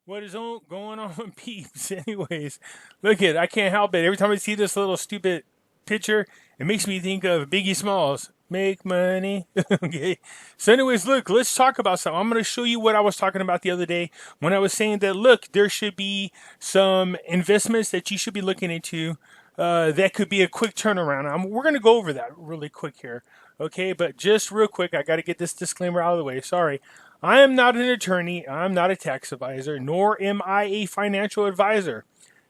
What is going on, peeps? Anyways, look at I can't help it. Every time I see this little stupid picture, it makes me think of Biggie Smalls. Make money. Okay. So, anyways, look, let's talk about something. I'm going to show you what I was talking about the other day when I was saying that, look, there should be some investments that you should be looking into that could be a quick turnaround. We're going to go over that really quick here. Okay. But just real quick, I got to get this disclaimer out of the way. Sorry. I am not an attorney, I'm not a tax advisor, nor am I a financial advisor.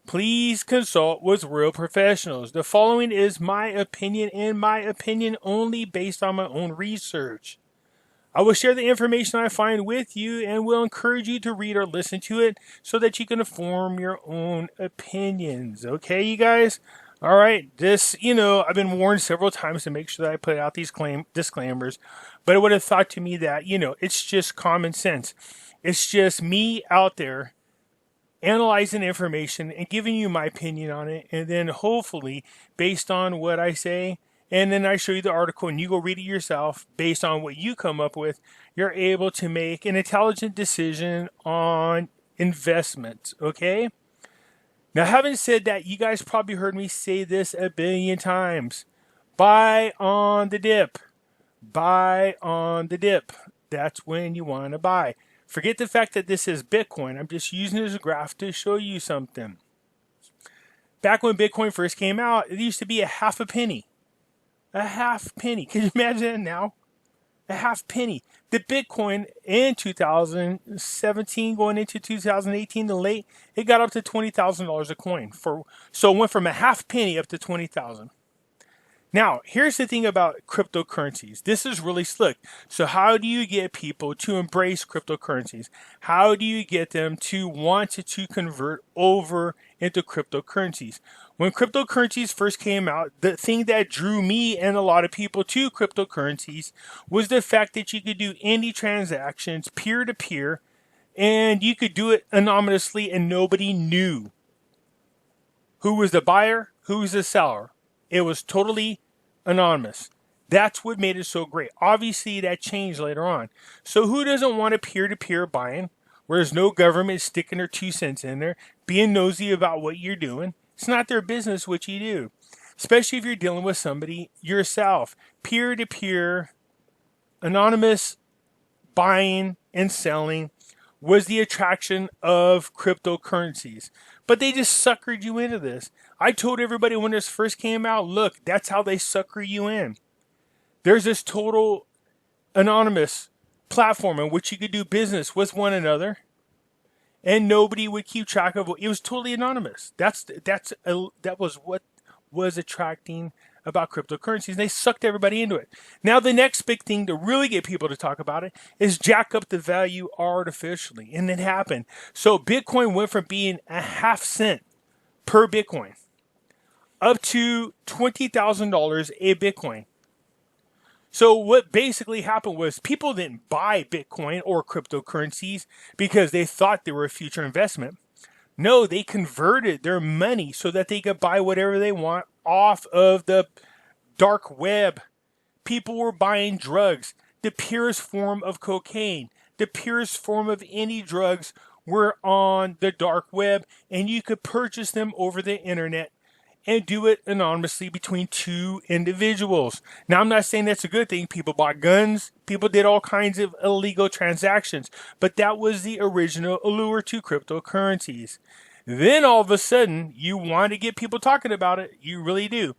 Please consult with real professionals. The following is my opinion and my opinion only based on my own research. I will share the information I find with you and will encourage you to read or listen to it so that you can form your own opinions. Okay, you guys? All right, I've been warned several times to make sure that I put out these disclaimers, but it would have thought to me that, it's just common sense. It's just me out there analyzing information and giving you my opinion on it, and then hopefully, based on what I say, and then I show you the article and you go read it yourself based on what you come up with, you're able to make an intelligent decision on investments, okay? Now, having said that, you guys probably heard me say this a billion times. Buy on the dip. Buy on the dip. That's when you want to buy. Forget the fact that this is Bitcoin. I'm just using this graph to show you something. Back when Bitcoin first came out, it used to be a half a penny. A half penny. Can you imagine that now? A half penny. The Bitcoin in 2017 going into 2018, the late, it got up to $20,000 a coin. So it went from a half penny up to 20,000. Now, here's the thing about cryptocurrencies. This is really slick. So how do you get people to embrace cryptocurrencies? How do you get them to want to convert over into cryptocurrencies? When cryptocurrencies first came out, the thing that drew me and a lot of people to cryptocurrencies was the fact that you could do any transactions peer-to-peer, and you could do it anonymously and nobody knew who was the buyer, who was the seller. It was totally anonymous. That's what made it so great. Obviously, that changed later on. So who doesn't want a peer-to-peer buying where there's no government sticking their 2 cents in there, being nosy about what you're doing? It's not their business what you do, especially if you're dealing with somebody yourself. Peer-to-peer, anonymous buying and selling was the attraction of cryptocurrencies. But they just suckered you into this. I told everybody when this first came out, look, that's how they sucker you in. There's this total anonymous platform in which you could do business with one another, and nobody would keep track of it. It was totally anonymous. That was what was attracting about cryptocurrencies. They sucked everybody into it. Now, the next big thing to really get people to talk about it is jack up the value artificially. And it happened. So Bitcoin went from being a half cent per Bitcoin up to $20,000 a Bitcoin. So what basically happened was people didn't buy Bitcoin or cryptocurrencies because they thought they were a future investment. No, they converted their money so that they could buy whatever they want off of the dark web. People were buying drugs, the purest form of cocaine, the purest form of any drugs were on the dark web, and you could purchase them over the internet and do it anonymously between two individuals. Now, I'm not saying that's a good thing. People bought guns. People did all kinds of illegal transactions. But that was the original allure to cryptocurrencies. Then all of a sudden, you want to get people talking about it. You really do.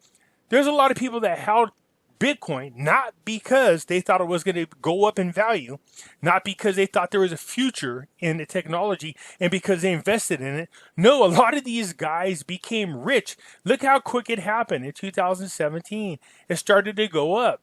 There's a lot of people that held Bitcoin, not because they thought it was going to go up in value, not because they thought there was a future in the technology and because they invested in it. No, a lot of these guys became rich. Look how quick it happened in 2017. It started to go up.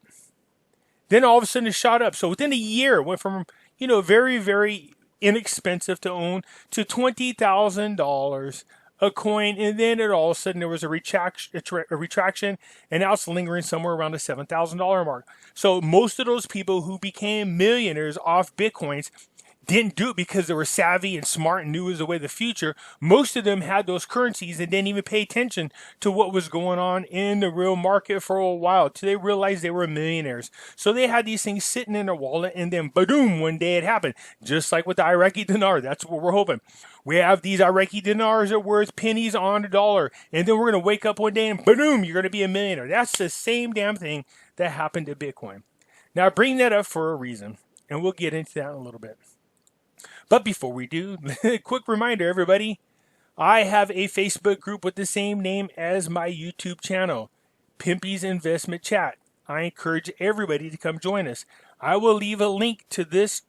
Then all of a sudden it shot up. So within a year, it went from, very, very inexpensive to own to $20,000 a coin, and then all of a sudden there was a retraction, and now it's lingering somewhere around the $7,000 mark. So most of those people who became millionaires off Bitcoins didn't do it because they were savvy and smart and knew it was the way of the future. Most of them had those currencies and didn't even pay attention to what was going on in the real market for a while till they realized they were millionaires. So they had these things sitting in their wallet, and then boom, one day it happened. Just like with the Iraqi dinar. That's what we're hoping. We have these Iraqi dinars that are worth pennies on a dollar, and then we're going to wake up one day and boom, you're going to be a millionaire. That's the same damn thing that happened to Bitcoin. Now, I bring that up for a reason, and we'll get into that in a little bit. But before we do, quick reminder, everybody, I have a Facebook group with the same name as my YouTube channel, Pimpy's Investment Chat. I encourage everybody to come join us. I will leave a link to this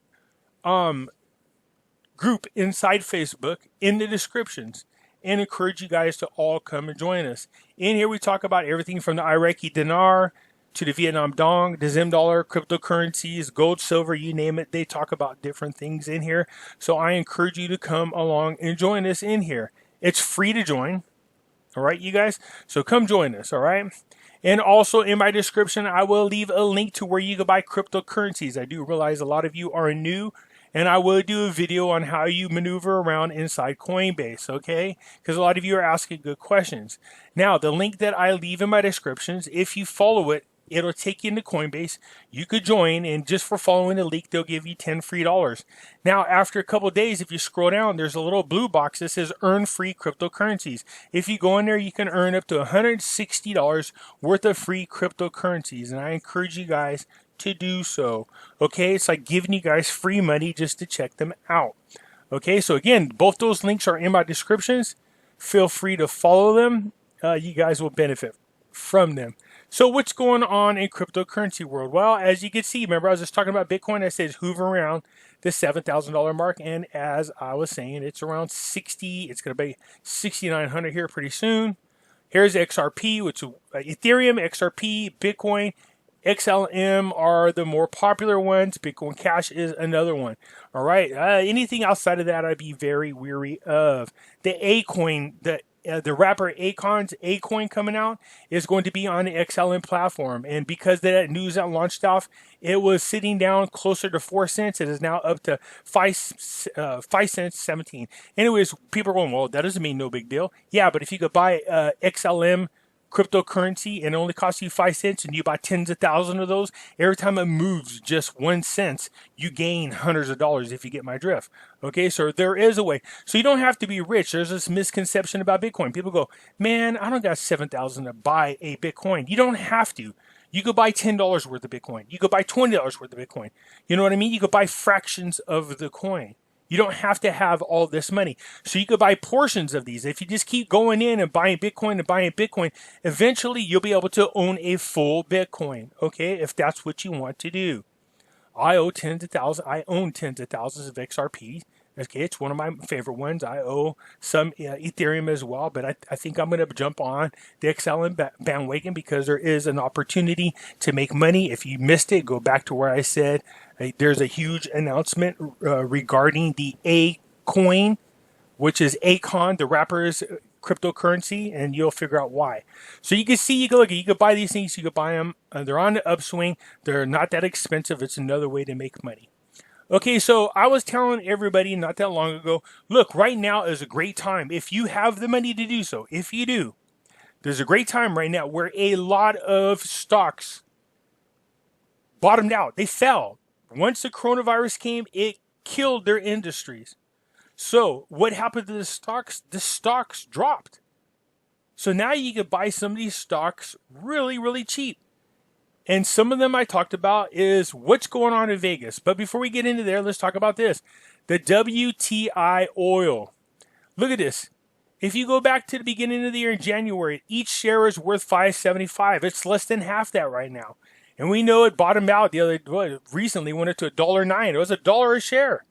group inside Facebook in the descriptions and encourage you guys to all come and join us. In here, we talk about everything from the Iraqi dinar to the Vietnam dong, the Zim dollar, cryptocurrencies, gold, silver, you name it. They talk about different things in here. So I encourage you to come along and join us in here. It's free to join. All right, you guys? So come join us, all right? And also in my description, I will leave a link to where you can buy cryptocurrencies. I do realize a lot of you are new, and I will do a video on how you maneuver around inside Coinbase, okay? Because a lot of you are asking good questions. Now, the link that I leave in my descriptions, if you follow it, it'll take you into Coinbase. You could join, and just for following the link, they'll give you $10 free. Now, after a couple of days, if you scroll down, there's a little blue box that says Earn Free Cryptocurrencies. If you go in there, you can earn up to $160 worth of free cryptocurrencies, and I encourage you guys to do so. Okay, it's like giving you guys free money just to check them out. Okay, so again, both those links are in my descriptions. Feel free to follow them. You guys will benefit from them. So what's going on in cryptocurrency world? Well, as you can see, remember I was just talking about Bitcoin. I said it's hovering around the $7,000 mark, and as I was saying, it's around 60. It's going to be 6,900 here pretty soon. Here's XRP, which is Ethereum, XRP, Bitcoin, XLM are the more popular ones. Bitcoin Cash is another one. All right. Anything outside of that, I'd be very weary of. The A coin, the rapper Akon's A coin coming out is going to be on the XLM platform, and because that news that launched off, it was sitting down closer to 4 cents. It is now up to 5 cents 17. Anyways, people are going, well, that doesn't mean no big deal. Yeah, but if you could buy XLM cryptocurrency and it only costs you 5 cents, and you buy tens of thousands of those, every time it moves just 1 cent, you gain hundreds of dollars, if you get my drift. Okay, so there is a way. So you don't have to be rich. There's this misconception about Bitcoin. People go, man, I don't got 7,000 to buy a Bitcoin. You don't have to. You could buy $10 worth of Bitcoin. You could buy $20 worth of Bitcoin. You know what I mean? You could buy fractions of the coin. You don't have to have all this money. So you could buy portions of these. If you just keep going in and buying Bitcoin, eventually you'll be able to own a full Bitcoin, okay, if that's what you want to do. I own tens of thousands of XRP. Okay, it's one of my favorite ones. I owe some Ethereum as well, but I think I'm going to jump on the XLM bandwagon because there is an opportunity to make money. If you missed it, go back to where I said there's a huge announcement regarding the A coin, which is Akon, the rapper's cryptocurrency, and you'll figure out why. So you can see, you can look, you can buy these things, you can buy them. They're on the upswing. They're not that expensive. It's another way to make money. Okay, so I was telling everybody not that long ago, look, right now is a great time. If you have the money to do so, if you do, there's a great time right now where a lot of stocks bottomed out. They fell. Once the coronavirus came, it killed their industries. So what happened to the stocks? The stocks dropped. So now you can buy some of these stocks really, really cheap. And some of them I talked about is what's going on in Vegas. But before we get into there, let's talk about this. The WTI oil. Look at this. If you go back to the beginning of the year in January, each share is worth $5.75. It's less than half that right now. And we know it bottomed out recently, went up to $1.09. It was $1 a share.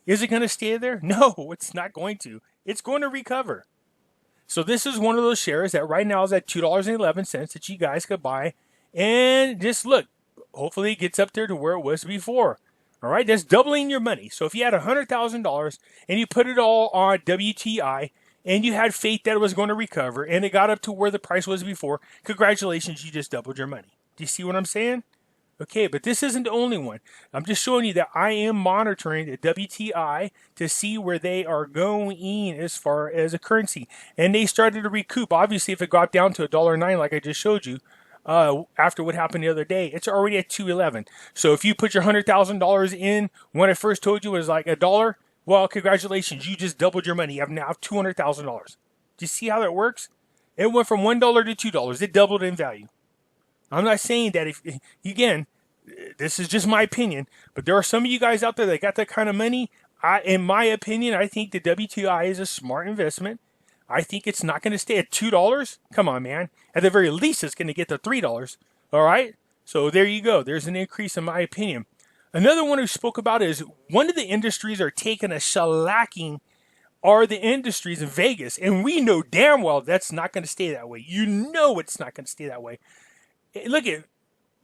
Is it going to stay there? No, it's not going to. It's going to recover. So this is one of those shares that right now is at $2.11 that you guys could buy. And just look, hopefully it gets up there to where it was before. All right, that's doubling your money. So if you had $100,000 and you put it all on WTI and you had faith that it was going to recover and it got up to where the price was before, congratulations, you just doubled your money. Do you see what I'm saying? Okay, but this isn't the only one. I'm just showing you that I am monitoring the WTI to see where they are going as far as a currency. And they started to recoup. Obviously, if it got down to $1.09 like I just showed you, after what happened the other day, it's already at 211. So if you put your $100,000 in when I first told you it was like $1, well, congratulations, you just doubled your money. You have now $200,000. Do you see how that works? It went from $1 to $2. It doubled in value. I'm not saying that if, again, this is just my opinion, but there are some of you guys out there that got that kind of money. In my opinion, I think the WTI is a smart investment. I think it's not going to stay at $2. Come on, man. At the very least, it's going to get to $3. All right? So there you go. There's an increase in my opinion. Another one who spoke about is one of the industries are taking a shellacking are the industries in Vegas. And we know damn well that's not going to stay that way. You know it's not going to stay that way. Look at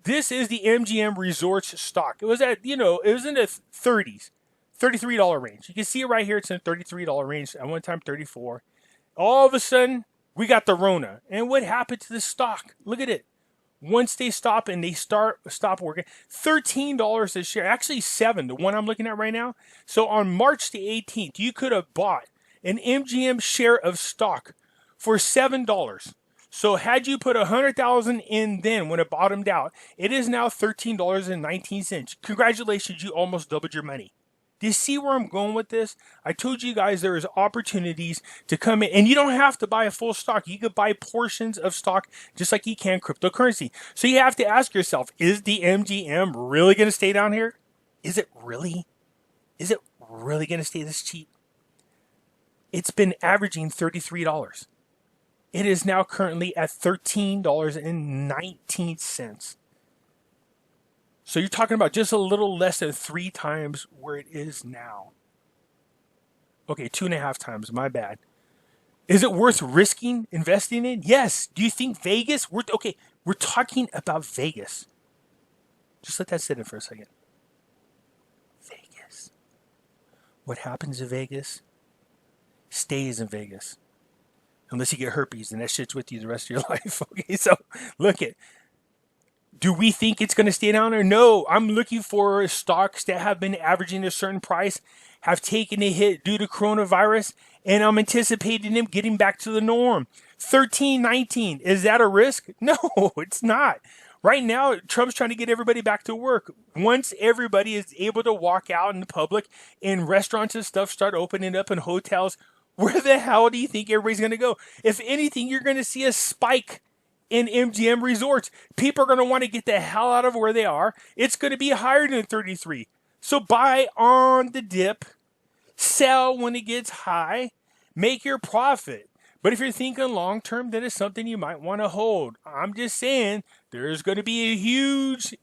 this is the MGM Resorts stock. It was at, it was in the 30s, $33 range. You can see it right here. It's in the $33 range. At one time, 34. All of a sudden, we got the Rona. And what happened to the stock? Look at it. Once they stop and they stop working, $13 a share. Actually, $7, the one I'm looking at right now. So on March the 18th, you could have bought an MGM share of stock for $7. So had you put 100,000 in then when it bottomed out, it is now $13.19. Congratulations, you almost doubled your money. Do you see where I'm going with this? I told you guys there is opportunities to come in, and you don't have to buy a full stock. You could buy portions of stock just like you can cryptocurrency. So you have to ask yourself, is the MGM really going to stay down here? Is it really? Is it really going to stay this cheap? It's been averaging $33. It is now currently at $13.19. So you're talking about just a little less than 3 times where it is now. Okay, 2.5 times, my bad. Is it worth risking investing in? Yes. Do you think Vegas? We're talking about Vegas. Just let that sit in for a second. Vegas. What happens in Vegas stays in Vegas. Unless you get herpes, and that shit's with you the rest of your life. Okay, so look at. Do we think it's going to stay down there? No, I'm looking for stocks that have been averaging a certain price, have taken a hit due to coronavirus, and I'm anticipating them getting back to the norm. 13.19, is that a risk? No, it's not. Right now, Trump's trying to get everybody back to work. Once everybody is able to walk out in the public and restaurants and stuff start opening up and hotels, where the hell do you think everybody's going to go? If anything, you're going to see a spike in MGM Resorts. People are going to want to get the hell out of where they are. It's going to be higher than 33. So buy on the dip, sell when it gets high, make your profit. But if you're thinking long term, then it's something you might want to hold. I'm just saying there's going to be a huge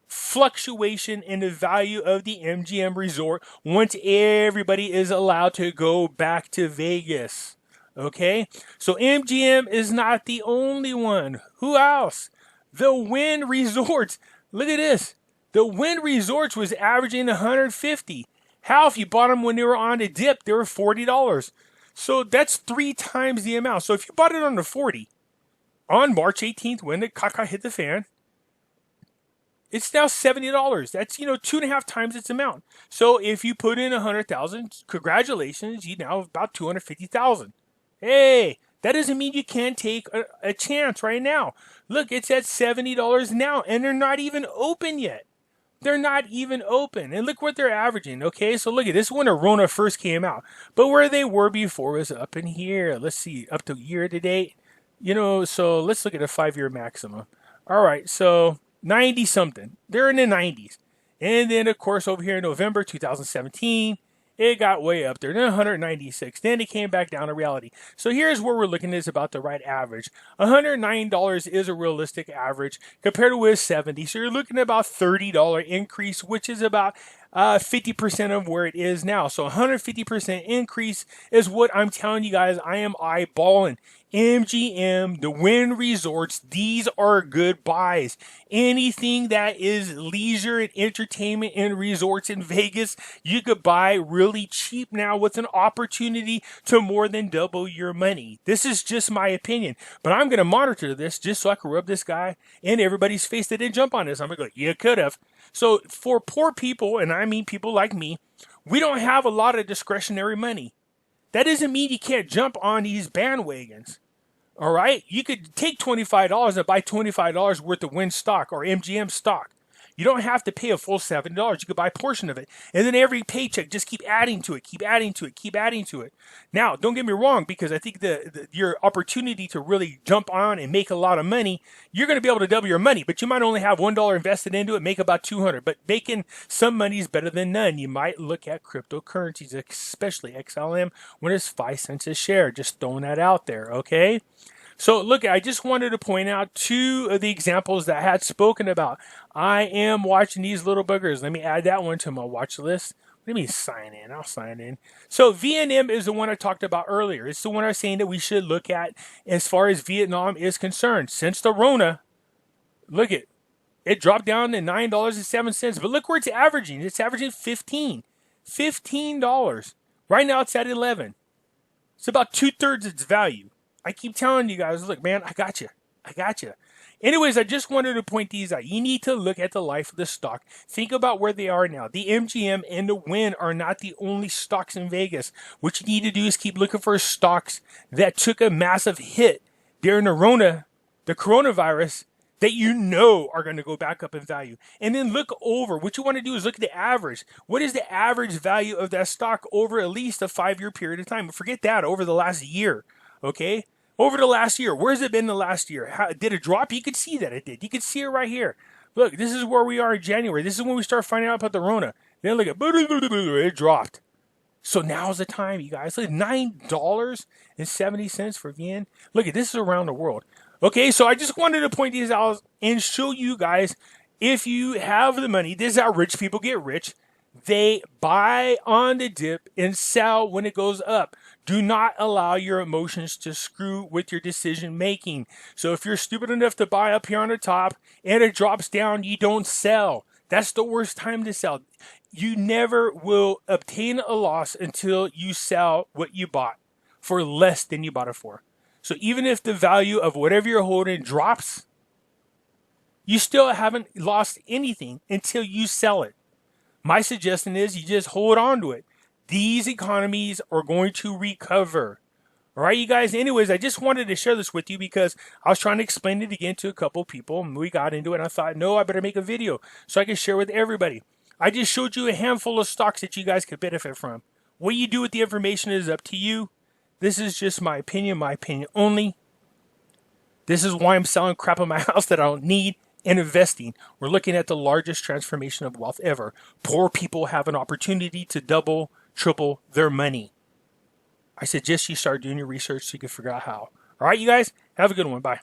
fluctuation in the value of the MGM Resort once everybody is allowed to go back to Vegas. Okay, so MGM is not the only one. Who else? The Wynn Resorts. Look at this. The Wynn Resorts was averaging $150. How if you bought them when they were on a dip, they were $40. So that's 3 times the amount. So if you bought it on the 40 on March 18th when the caca hit the fan, it's now $70. That's 2.5 times its amount. So if you put in 100,000, congratulations, you now have about 250,000. Hey, that doesn't mean you can't take a chance right now. Look, it's at $70 now, and they're not even open yet. They're not even open. And look what they're averaging, okay? So look at this when Rona first came out. But where they were before was up in here. Let's see, up to year to date. So let's look at a 5-year maximum. All right, so 90-something. They're in the 90s. And then, of course, over here in November 2017, it got way up there, then 196. Then it came back down to reality. So here's where we're looking at is about the right average. $109 is a realistic average compared to with 70. So you're looking at about $30 increase, which is about 50% of where it is now. So 150% increase is what I'm telling you guys. I am eyeballing. MGM, the Wynn Resorts, these are good buys. Anything that is leisure and entertainment and resorts in Vegas, you could buy really cheap now with an opportunity to more than double your money. This is just my opinion, but I'm going to monitor this just so I can rub this guy in everybody's face that didn't jump on this. I'm going to go, you could have. So for poor people, and I mean people like me, we don't have a lot of discretionary money. That doesn't mean you can't jump on these bandwagons. All right? You could take $25 and buy $25 worth of Wynn stock or MGM stock. You don't have to pay a full $7. You could buy a portion of it. And then every paycheck, just keep adding to it, keep adding to it, keep adding to it. Now, don't get me wrong, because I think your opportunity to really jump on and make a lot of money, you're going to be able to double your money, but you might only have $1 invested into it, make about $200. But making some money is better than none. You might look at cryptocurrencies, especially XLM, when it's 5 cents a share. Just throwing that out there, okay? So look, I just wanted to point out 2 of the examples that I had spoken about. I am watching these little buggers. Let me add that one to my watch list. Let me sign in. I'll sign in. So VNM is the one I talked about earlier. It's the one I was saying that we should look at as far as Vietnam is concerned. Since the Rona, look it dropped down to $9.07. But look where it's averaging. It's averaging $15. Right now it's at 11. It's about 2/3 its value. I keep telling you guys, look, man, I got you. Anyways, I just wanted to point these out. You need to look at the life of the stock. Think about where they are now. The MGM and the Wynn are not the only stocks in Vegas. What you need to do is keep looking for stocks that took a massive hit during the coronavirus, that you know are going to go back up in value. And then look over. What you want to do is look at the average. What is the average value of that stock over at least a 5-year period of time? But forget that, over the last year. Okay, over the last year, where's it been the last year? Did it drop? You could see that it did. You could see it right here. Look, this is where we are in January. This is when we start finding out about the Rona. Then look at it dropped. So now's the time, you guys. Look, $9.70 for VN. Look at this is around the world. Okay, so I just wanted to point these out and show you guys, if you have the money, this is how rich people get rich. They buy on the dip and sell when it goes up. Do not allow your emotions to screw with your decision making. So if you're stupid enough to buy up here on the top and it drops down, you don't sell. That's the worst time to sell. You never will obtain a loss until you sell what you bought for less than you bought it for. So even if the value of whatever you're holding drops, you still haven't lost anything until you sell it. My suggestion is you just hold on to it. These economies are going to recover. All right, you guys. Anyways, I just wanted to share this with you because I was trying to explain it again to a couple people, and we got into it, and I thought, no, I better make a video so I can share with everybody. I just showed you a handful of stocks that you guys could benefit from. What you do with the information is up to you. This is just my opinion only. This is why I'm selling crap in my house that I don't need. And investing, we're looking at the largest transformation of wealth ever. Poor people have an opportunity to double, triple their money. I suggest you start doing your research so you can figure out how. All right, you guys, have a good one. Bye.